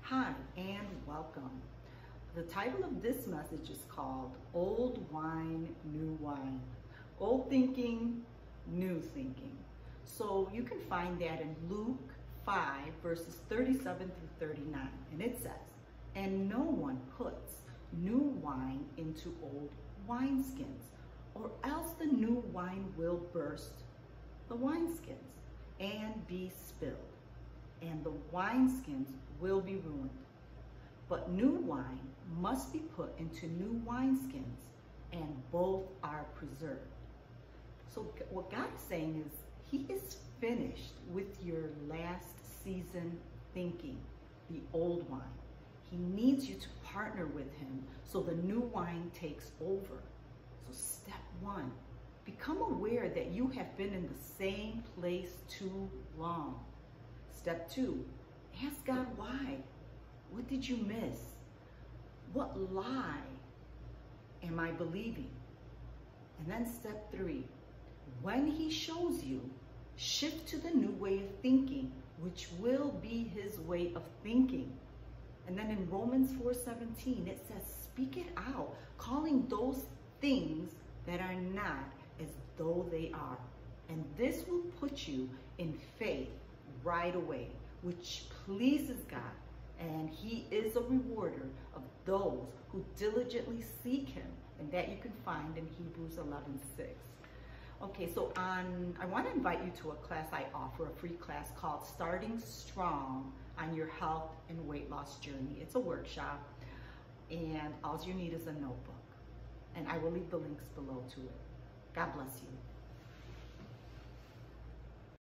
Hi and welcome. The title of this message is called Old Wine, New Wine. Old thinking, new thinking. So you can find that in Luke 5 verses 37 through 39. And it says, "And no one puts new wine into old wineskins, or else the new wine will burst the wineskins and be spilled, and the wineskins will be ruined. But new wine must be put into new wineskins, and both are preserved." So what God is saying is He is finished with your last season thinking, the old wine. He needs you to partner with Him so the new wine takes over. So step one, become aware that you have been in the same place too long. Step two, ask God why. What did you miss? What lie am I believing? And then step three, when He shows you, shift to the new way of thinking, which will be His way of thinking. And then in Romans 4:17, it says, "Speak it out, calling those things that are not as though they are." And this will put you in faith right away, which pleases God. And He is a rewarder of those who diligently seek Him. And that you can find in Hebrews 11:6. Okay, so I want to invite you to a class I offer, a free class called Starting Strong on Your Health and Weight Loss Journey. It's a workshop, and all you need is a notebook. And I will leave the links below to it. God bless you.